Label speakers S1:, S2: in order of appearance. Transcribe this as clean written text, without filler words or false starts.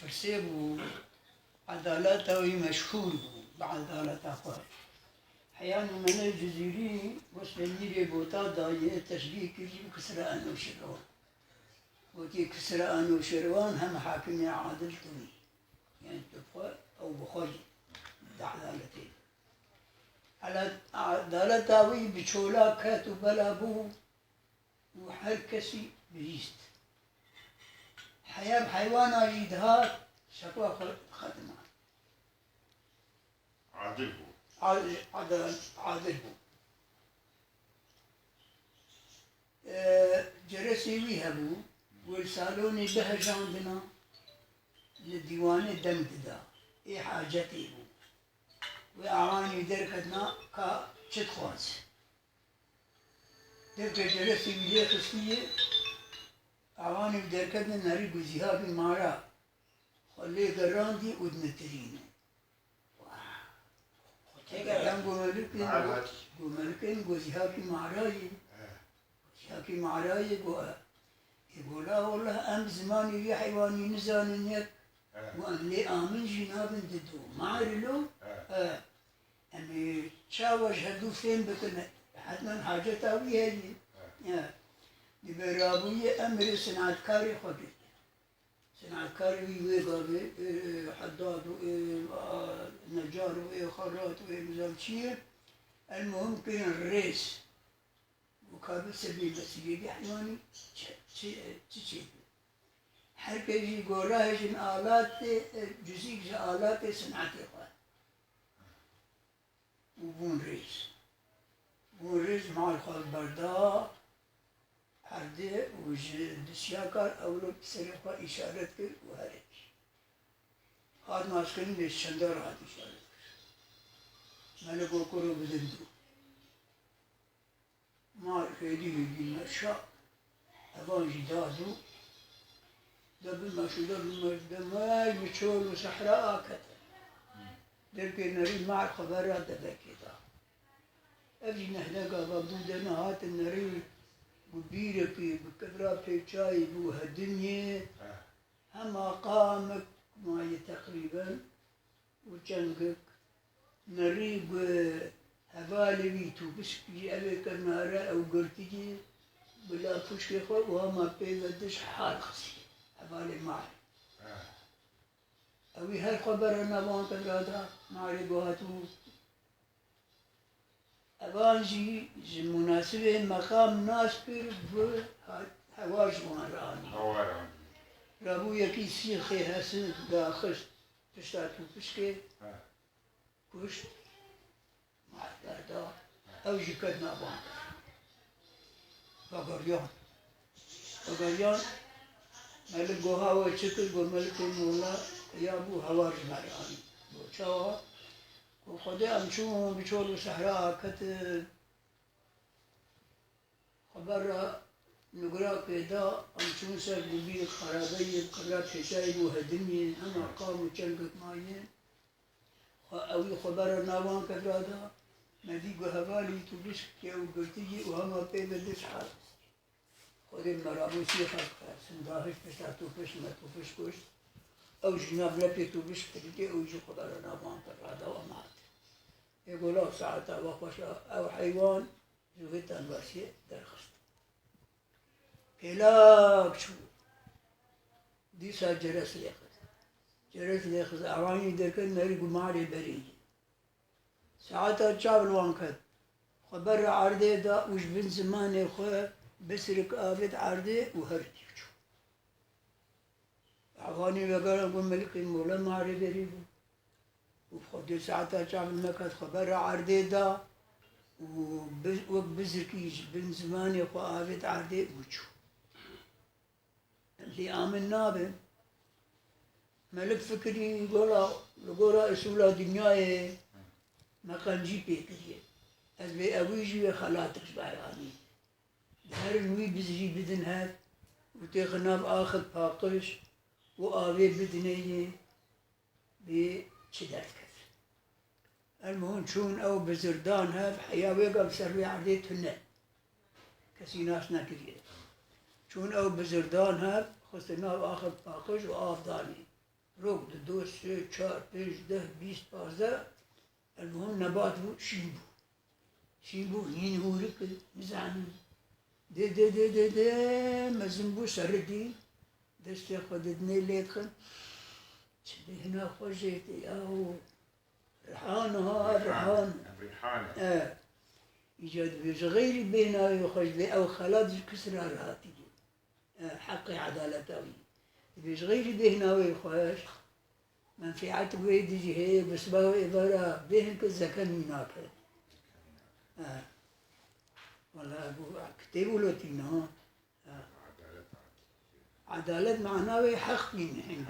S1: فرسيب وعدالته مشهور بعدالته أخوات حيان من الجزيري وسلميري بوتا داية تشبيه كذي كسراء أنو شروان وكي كسراء أنو شروان هم حاكمي عادل توني يعني تبقى أو بخوي عدالتين على عدالتاوي بشولا كاتو بلابو وحل كسي بجيست حياة حيوان أجيدها شكوى خدمة
S2: عادل هو
S1: عادل هو جرسي ويهبو والسالوني بهج عندنا للديوان دمددا اي حاجتي بو وأعاني دركتنا كشت خواز درك جرسي ويلي خصية أعاني دركتنا ناري قزيها بمارا خلي قراندي ودنترين كان قملكين قزيها بماراي شاكي معراي يقول لا والله أم زماني يا حيواني نزان يك وأن لي آمن جناب ددو معرلو أمي شاوش هدو فين بكنا حتما حاجة تاوي هذي برابوية أمر صناعة كاري خدي صناعة كاري ويقابي حداد ونجار وخراط ومزالشير المهم كان الريس وكابل سبيل سيدي حيواني تشيد حركة يقولها جن آلات جزيك آلات صناعتي قال وبون ريس مع الخال بردا حردي دسياكار أولو بسرقة إشارة كر وهرج هاد ماسكين للشندر هاد إشارة كر ملكو كرو بدندو ما خيدي يجينا الشاء أبان جدادو دبل ما شو دبل ما يمشون وصحراء كتر دركي نري مع خبرات دبكيدا أجي نحدق بابدودنا هات النري ببيركي بكبرات شاي بوها الدنيا هما قامك معي تقريبا وجنقك نريب هبالي بيتو بس بيجي أبيك النهارة أو قلتيجي بلا فشكي خو وهما بيدش حال خسي هبالي معي أوي هالخبر أنا بانك هذا معي بوهاتو أبانجي مناسبة مقام ناس بير هواج واراني رابو يكي سيخي هسن داخش تشتاتو فشكي كشت هذا أو جكدنا بان بقريان ملك جوها وشكل بملك المولا يابو هواج مراني بوشوا وخدي أمشون بشول صحراء كت خبر نقرأ كذا أمشون سر ببير خرابية قرات شاي وهدمي أنا قام وشلقت معي أوي خبر ناوان كذا مدي جهوالي تبش كيو قلتي وهما بيدلش حال خذ المرابو سيخك سنداهش بشاتو فش ما تفش كوش أو جناب لبي تبش كذي أو يجي خبر ناوان كذا ومات يقولوا ساعتها وخشا أو حيوان زوجت الواسية درخست كلاك شو دي سا جرس ليخز أعواني دركن نري قماري بريجي ساعتها جاب الوانكت خبر عرضي دا وش بن زماني خواه بسرك آفت عرضي وهرتي شو أعواني وقال أقول ملك المولا ماري بريجي وخدي ساعتها جاب المكت خبر عرضي دا وبزركيش بن زماني خواه آفت عرضي وشو اللي آمن نابه ملك فكري يقولا اسولا دنياي ما كان جي بيكري از بي اويجي خلاتك بعياني دهر نوي بزجي بدن هاد وتخناب اخذ باقش وآوي بدنية بشدات كثر المهم شون او بزردان هاد حياوي قبل سروي عديت هنا كسي ناس ناكريه شون او بزردان هاد خصناب اخذ باقش وآف داني روك دو سه چار پنج ده 20 15 المهم نبات بو شين بو هين هورك مزعن دي مزن بو سردي دستي خدتني ليكن شبه هنا خرجت أو ريحان ريحان
S2: الريحانة
S1: إيجاد بصغير بينا يخرج لي أو خلاص كسر راتي حقي عدالتوي بصغير بينا ويخرج منفعت ويدي هي بس بهو إبارة بين كزكن مناك والله أبو كتبوا لتينا عدالة معناه حق من حين